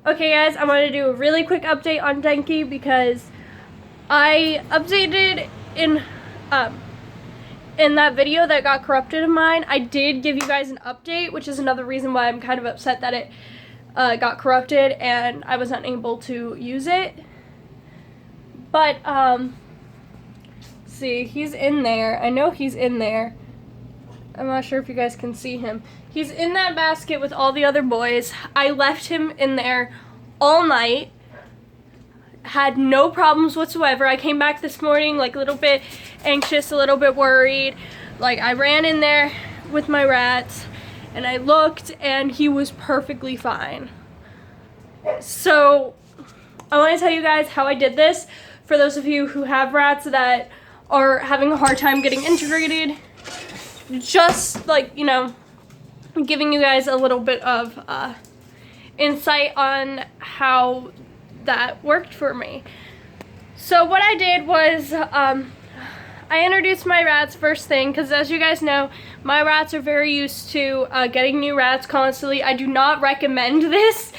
Okay guys, I want to do a really quick update on Denki because I updated in that video that got corrupted of mine. I did give you guys an update, which is another reason why I'm kind of upset that it got corrupted and I was unable to use it. But see, he's in there. I know he's in there. I'm not sure if you guys can see him. He's in that basket with all the other boys. I left him in there all night. Had no problems whatsoever. I came back this morning like a little bit anxious, a little bit worried. Like I ran in there with my rats and I looked and he was perfectly fine. So I want to tell you guys how I did this for those of you who have rats that are having a hard time getting integrated. Just like, you know, giving you guys a little bit of insight on how that worked for me. So what I did was I introduced my rats first thing because, as you guys know, my rats are very used to getting new rats constantly. I do not recommend this.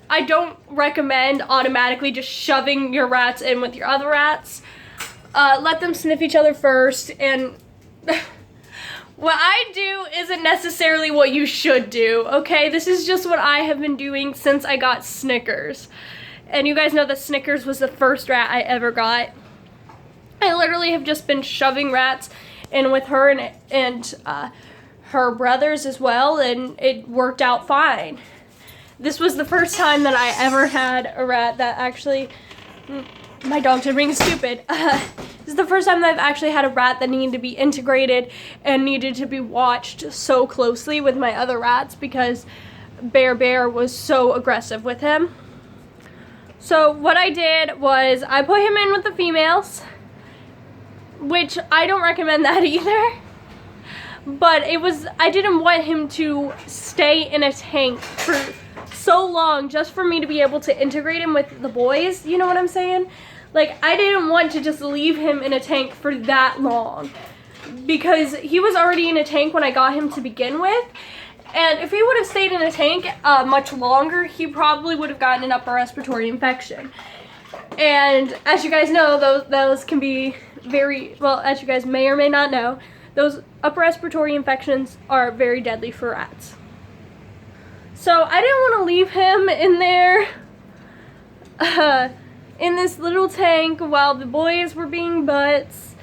I don't recommend automatically just shoving your rats in with your other rats. Let them sniff each other first, and what I do isn't necessarily what you should do, okay? This is just what I have been doing since I got Snickers. And you guys know that Snickers was the first rat I ever got. I literally have just been shoving rats in with her and her brothers as well, and it worked out fine. This was the first time that I ever had a rat that actually... My dog did ring stupid. This is the first time that I've actually had a rat that needed to be integrated and needed to be watched so closely with my other rats because Bear was so aggressive with him. So what I did was I put him in with the females, which I don't recommend that either. But I didn't want him to stay in a tank for so long just for me to be able to integrate him with the boys, you know what I'm saying? Like, I didn't want to just leave him in a tank for that long because he was already in a tank when I got him to begin with, and if he would have stayed in a tank much longer, he probably would have gotten an upper respiratory infection. And as you guys know, those can be very, well, as you guys may or may not know, those upper respiratory infections are very deadly for rats. So I didn't want to leave him in there in this little tank while the boys were being butts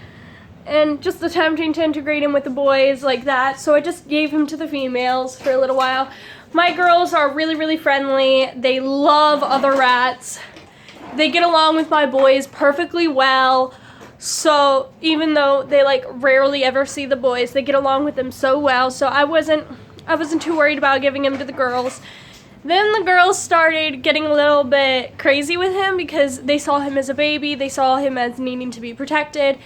and just attempting to integrate him with the boys like that. So I just gave him to the females for a little while. My girls are really, really friendly. They love other rats. They get along with my boys perfectly well. So even though they like rarely ever see the boys, they get along with them so well. So I wasn't too worried about giving him to the girls. Then the girls started getting a little bit crazy with him because they saw him as a baby. They saw him as needing to be protected.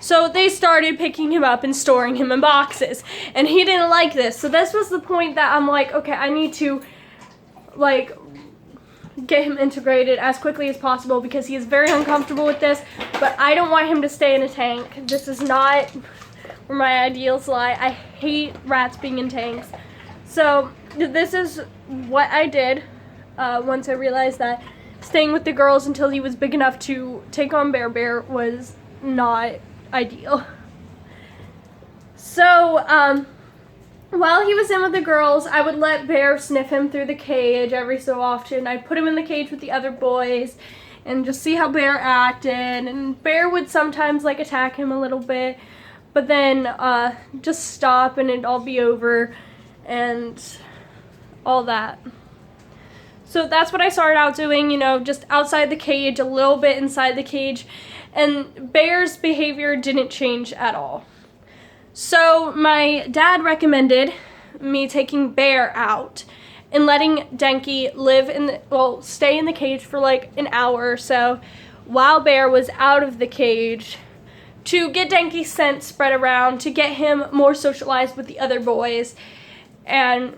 So they started picking him up and storing him in boxes. And he didn't like this. So this was the point that I'm like, okay, I need to like get him integrated as quickly as possible because he is very uncomfortable with this. But I don't want him to stay in a tank. This is not where my ideals lie. I hate rats being in tanks. So this is what I did once I realized that staying with the girls until he was big enough to take on Bear was not ideal. So while he was in with the girls, I would let Bear sniff him through the cage every so often. I'd put him in the cage with the other boys and just see how Bear acted. And Bear would sometimes like attack him a little bit, but then just stop and it'd all be over and all that. So that's what I started out doing, you know, just outside the cage, a little bit inside the cage, and Bear's behavior didn't change at all. So my dad recommended me taking Bear out and letting Denki stay in the cage for like an hour or so while Bear was out of the cage to get Denki's scent spread around, to get him more socialized with the other boys, and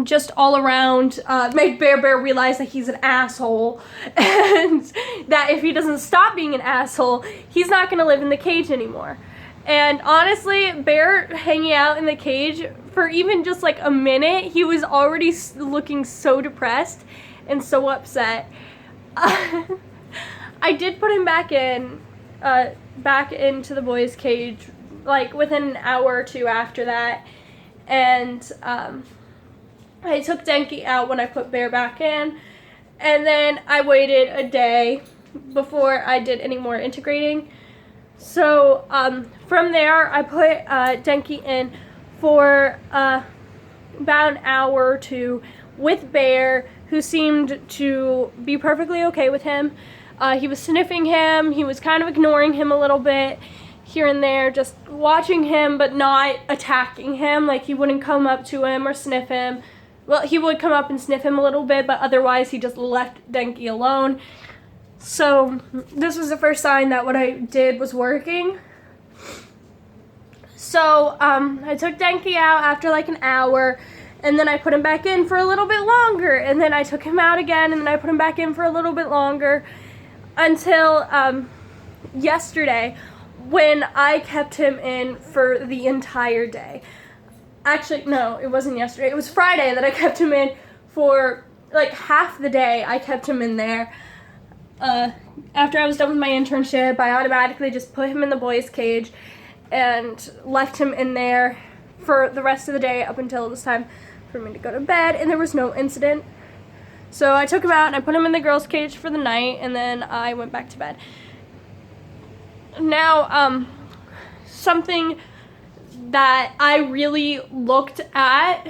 just all around make Bear realize that he's an asshole and that if he doesn't stop being an asshole, he's not going to live in the cage anymore. And honestly, Bear hanging out in the cage for even just like a minute, he was already looking so depressed and so upset. I did put him back into the boys' cage, like within an hour or two after that. And I took Denki out when I put Bear back in. And then I waited a day before I did any more integrating. So from there, I put Denki in for about an hour or two with Bear, who seemed to be perfectly okay with him. He was sniffing him. He was kind of ignoring him a little bit here and there, just watching him but not attacking him. Like, he wouldn't come up to him or sniff him. Well, he would come up and sniff him a little bit, but otherwise he just left Denki alone. So this was the first sign that what I did was working. So I took Denki out after like an hour, and then I put him back in for a little bit longer, and then I took him out again, and then I put him back in for a little bit longer until yesterday, when I kept him in for the entire day. Actually, no, it wasn't yesterday. It was Friday that I kept him in for like half the day. I kept him in there. After I was done with my internship, I automatically just put him in the boys' cage and left him in there for the rest of the day up until it was time for me to go to bed, and there was no incident. So I took him out and I put him in the girls' cage for the night, and then I went back to bed. Now, something that I really looked at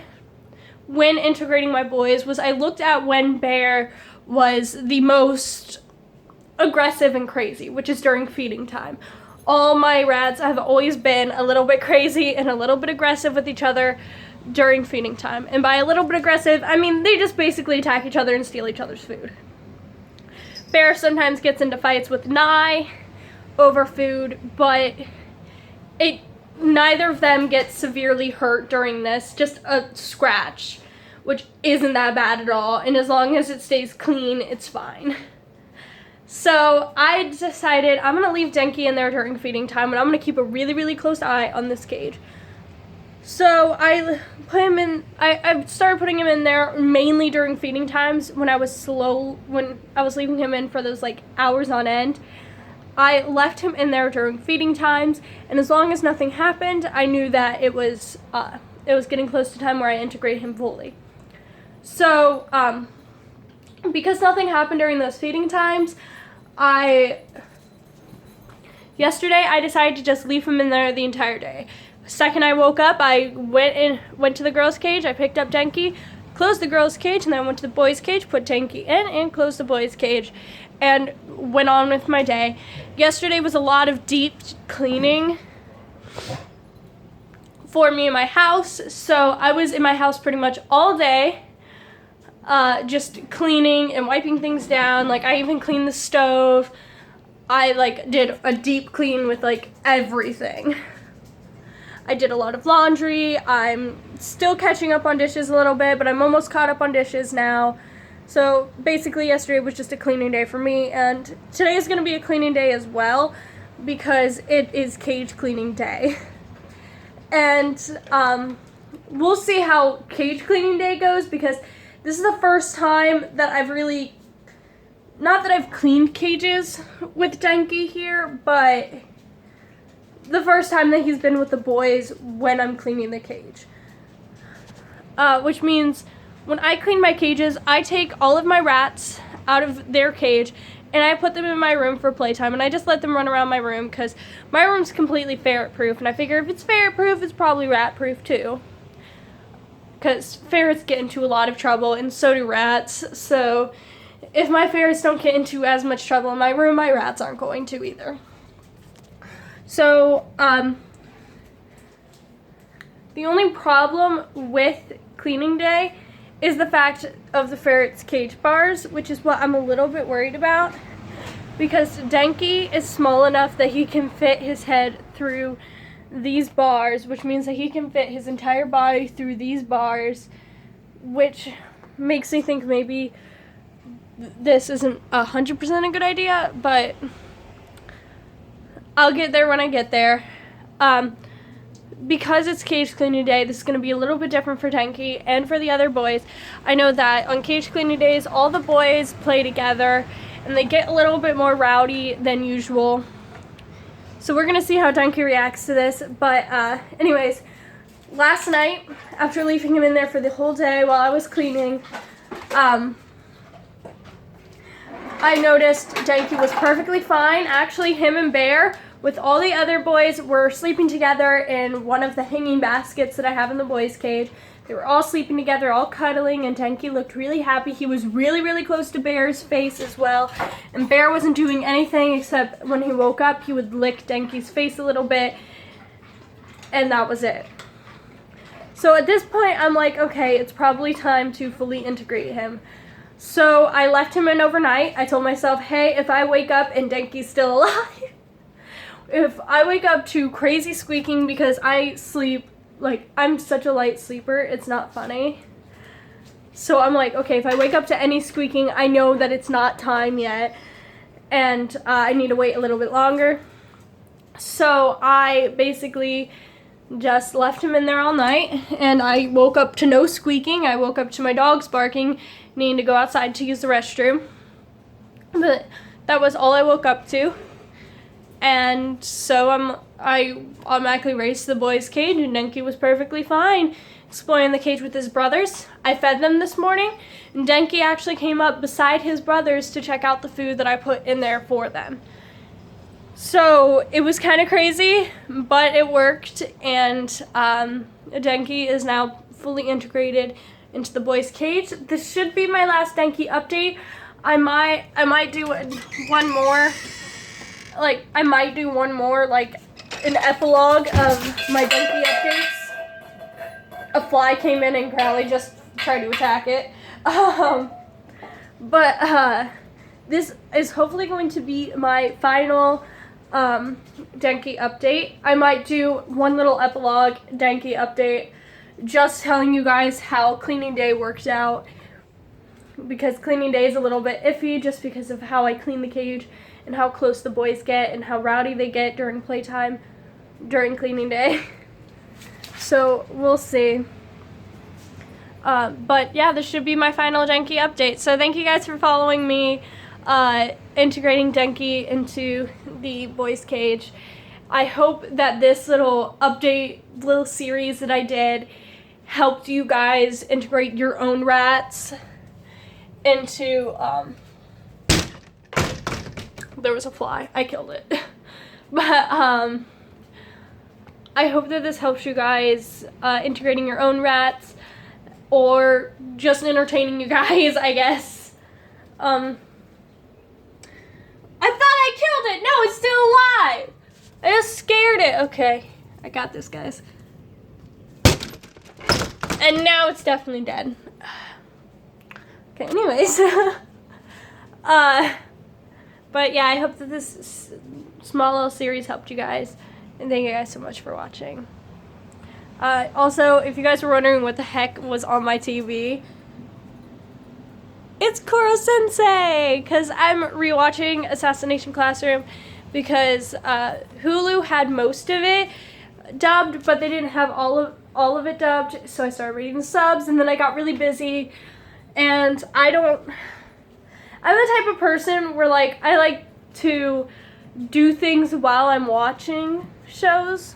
when integrating my boys was I looked at when Bear was the most aggressive and crazy, which is during feeding time. All my rats have always been a little bit crazy and a little bit aggressive with each other during feeding time. And by a little bit aggressive, I mean they just basically attack each other and steal each other's food. Bear sometimes gets into fights with Nye over food, but neither of them gets severely hurt during this, just a scratch, which isn't that bad at all, and as long as it stays clean, it's fine. So I decided I'm going to leave Denki in there during feeding time, and I'm going to keep a really, really close eye on this cage. So I put him in, I started putting him in there mainly during feeding times when I was leaving him in for those like hours on end. I left him in there during feeding times, and as long as nothing happened, I knew that it was getting close to time where I integrate him fully. So, because nothing happened during those feeding times, yesterday I decided to just leave him in there the entire day. The second I woke up, I went to the girls' cage, I picked up Denki, closed the girls' cage, and then I went to the boys' cage, put Denki in, and closed the boys' cage, and went on with my day. Yesterday was a lot of deep cleaning for me in my house, so I was in my house pretty much all day, just cleaning and wiping things down. Like, I even cleaned the stove. I like did a deep clean with like everything. I did a lot of laundry. I'm still catching up on dishes a little bit, but I'm almost caught up on dishes now. So basically yesterday was just a cleaning day for me, and today is going to be a cleaning day as well because it is cage cleaning day. And we'll see how cage cleaning day goes, because this is the first time that I've really, not that I've cleaned cages with Denki here, but the first time that he's been with the boys when I'm cleaning the cage. Which means when I clean my cages, I take all of my rats out of their cage and I put them in my room for playtime, and I just let them run around my room because my room's completely ferret-proof, and I figure if it's ferret-proof, it's probably rat-proof too. Because ferrets get into a lot of trouble, and so do rats, so if my ferrets don't get into as much trouble in my room, my rats aren't going to either. So, the only problem with cleaning day is the fact of the ferret's cage bars, which is what I'm a little bit worried about, because Denki is small enough that he can fit his head through these bars, which means that he can fit his entire body through these bars, which makes me think maybe this isn't 100% a good idea, but I'll get there when I get there. Because it's cage cleaning day, this is going to be a little bit different for Denki and for the other boys. I know that on cage cleaning days, all the boys play together and they get a little bit more rowdy than usual. So we're going to see how Denki reacts to this. But anyways, last night, after leaving him in there for the whole day while I was cleaning, I noticed Denki was perfectly fine. Actually, him and Bear, with all the other boys, were sleeping together in one of the hanging baskets that I have in the boys' cage. They were all sleeping together, all cuddling, and Denki looked really happy. He was really, really close to Bear's face as well. And Bear wasn't doing anything except when he woke up, he would lick Denki's face a little bit, and that was it. So at this point, I'm like, okay, it's probably time to fully integrate him. So I left him in overnight. I told myself, hey, if I wake up and Denki's still alive, if I wake up to crazy squeaking because I sleep, like, I'm such a light sleeper, it's not funny. So I'm like, okay, if I wake up to any squeaking, I know that it's not time yet, and I need to wait a little bit longer. So I basically just left him in there all night, and I woke up to no squeaking. I woke up to my dogs barking, needing to go outside to use the restroom. But that was all I woke up to. And so I automatically raced to the boys' cage, and Denki was perfectly fine exploring the cage with his brothers. I fed them this morning, and Denki actually came up beside his brothers to check out the food that I put in there for them. So it was kind of crazy, but it worked, and Denki is now fully integrated into the boys' cage. This should be my last Denki update. I might do one more. Like, I might do one more, like, an epilogue of my Denki updates. A fly came in and Crowley just tried to attack it. This is hopefully going to be my final Denki update. I might do one little epilogue Denki update, just telling you guys how cleaning day worked out, because cleaning day is a little bit iffy just because of how I clean the cage and how close the boys get and how rowdy they get during playtime during cleaning day. So we'll see. But yeah, this should be my final Denki update. So thank you guys for following me, integrating Denki into the boys' cage. I hope that this little update, little series that I did, helped you guys integrate your own rats into, there was a fly, I killed it. But I hope that this helps you guys integrating your own rats, or just entertaining you guys, I guess. I thought I killed it! No, it's still alive! I just scared it. Okay, I got this, guys. And now it's definitely dead. Okay, anyways. But yeah, I hope that this small little series helped you guys. And thank you guys so much for watching. Also, if you guys were wondering what the heck was on my TV, it's Koro Sensei! Because I'm rewatching Assassination Classroom, because Hulu had most of it dubbed, but they didn't have all of it dubbed, so I started reading the subs, and then I got really busy, and I'm the type of person where, like, I like to do things while I'm watching shows.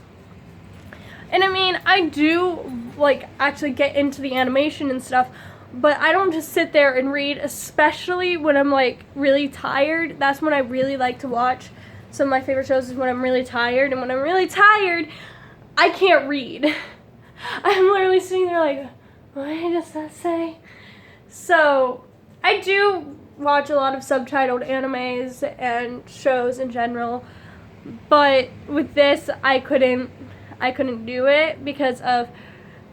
And I mean, I do, like, actually get into the animation and stuff, but I don't just sit there and read, especially when I'm, like, really tired. That's when I really like to watch. Some of my favorite shows is when I'm really tired, and when I'm really tired, I can't read. I'm literally sitting there like, what does that say? So, I do watch a lot of subtitled animes and shows in general, but with this, I couldn't do it because of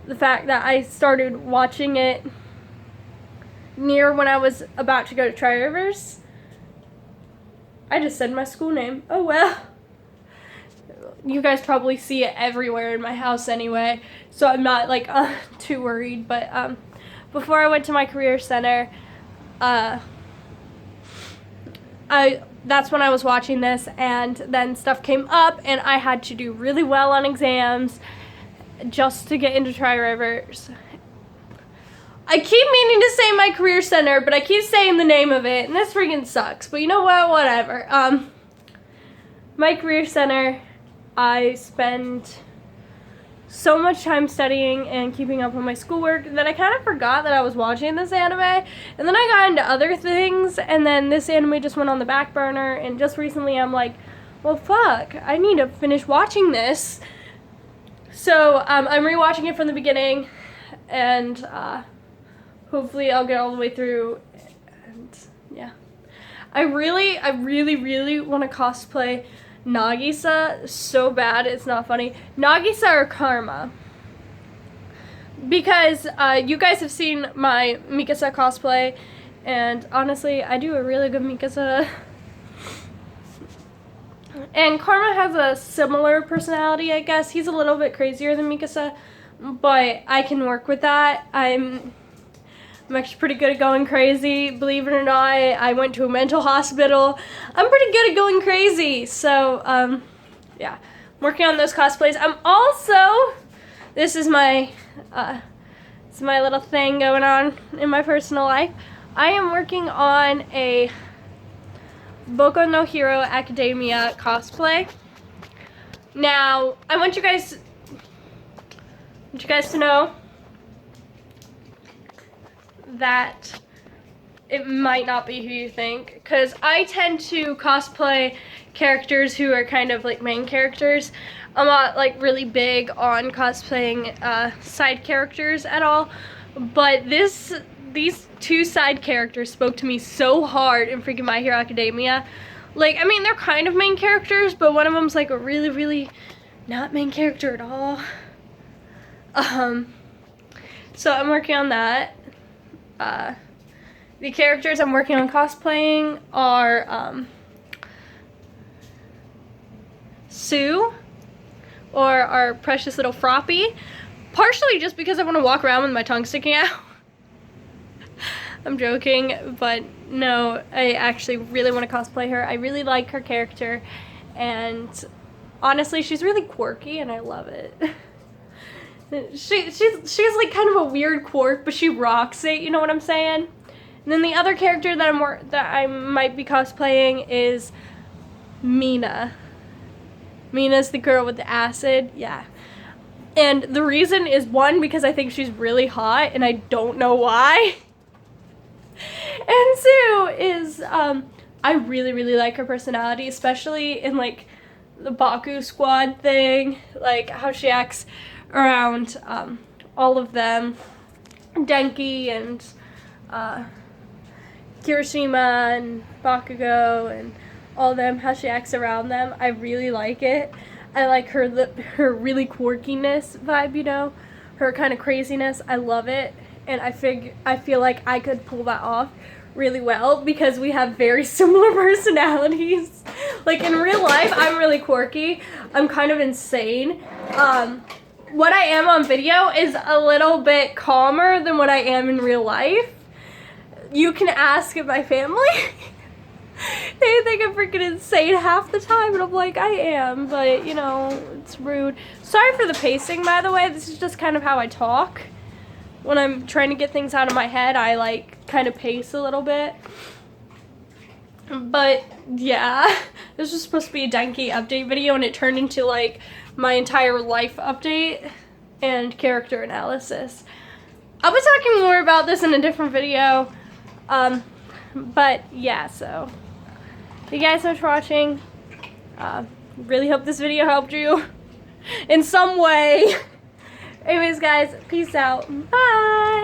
the fact that I started watching it near when I was about to go to Tri-Rivers. I just said my school name. Oh well. You guys probably see it everywhere in my house anyway, so I'm not, like, too worried. But before I went to my career center, I that's when I was watching this, and then stuff came up and I had to do really well on exams just to get into Tri-Rivers. I keep meaning to say my career center, but I keep saying the name of it, and this freaking sucks. But you know what? Whatever. My career center, I spend so much time studying and keeping up with my schoolwork that I kind of forgot that I was watching this anime. And then I got into other things, and then this anime just went on the back burner, and just recently I'm like, well, fuck, I need to finish watching this. So I'm rewatching it from the beginning, and hopefully I'll get all the way through, and yeah. I really want to cosplay Nagisa so bad it's not funny. Nagisa or Karma. Because you guys have seen my Mikasa cosplay, and honestly, I do a really good Mikasa. And Karma has a similar personality, I guess. He's a little bit crazier than Mikasa, but I can work with that. I'm actually pretty good at going crazy. Believe it or not, I went to a mental hospital. I'm pretty good at going crazy. So, yeah, I'm working on those cosplays. I'm also, this is my little thing going on in my personal life. I am working on a Boku no Hero Academia cosplay. Now, I want you guys to know that it might not be who you think, because I tend to cosplay characters who are kind of like main characters. I'm not like really big on cosplaying side characters at all, but these two side characters spoke to me so hard in freaking My Hero Academia. Like, I mean, they're kind of main characters, but one of them's like a really not main character at all. So I'm working on that. The characters I'm working on cosplaying are Sue, or our precious little Froppy, partially just because I want to walk around with my tongue sticking out. I'm joking, but no, I actually really want to cosplay her. I really like her character, and honestly, she's really quirky, and I love it. She has like kind of a weird quirk, but she rocks it, you know what I'm saying? And then the other character that I might be cosplaying is Mina. Mina's the girl with the acid, yeah. And the reason is, one, because I think she's really hot, and I don't know why. And two is, I really like her personality, especially in like the Baku squad thing, like how she acts around all of them, Denki and Kirishima and Bakugo and all of them, how she acts around them. I really like it. I like her really quirkiness vibe, you know, her kind of craziness. I love it, and I feel like I could pull that off really well because we have very similar personalities. Like in real life, I'm really quirky. I'm kind of insane. What I am on video is a little bit calmer than what I am in real life. You can ask my family. They think I'm freaking insane half the time, and I'm like, I am, but you know, it's rude. Sorry for the pacing, by the way. This is just kind of how I talk. When I'm trying to get things out of my head, I like kind of pace a little bit. But yeah, this was supposed to be a Denki update video, and it turned into like my entire life update and character analysis. I'll be talking more about this in a different video. But yeah, so thank you guys so much for watching. Really hope this video helped you in some way. Anyways, guys, peace out. Bye.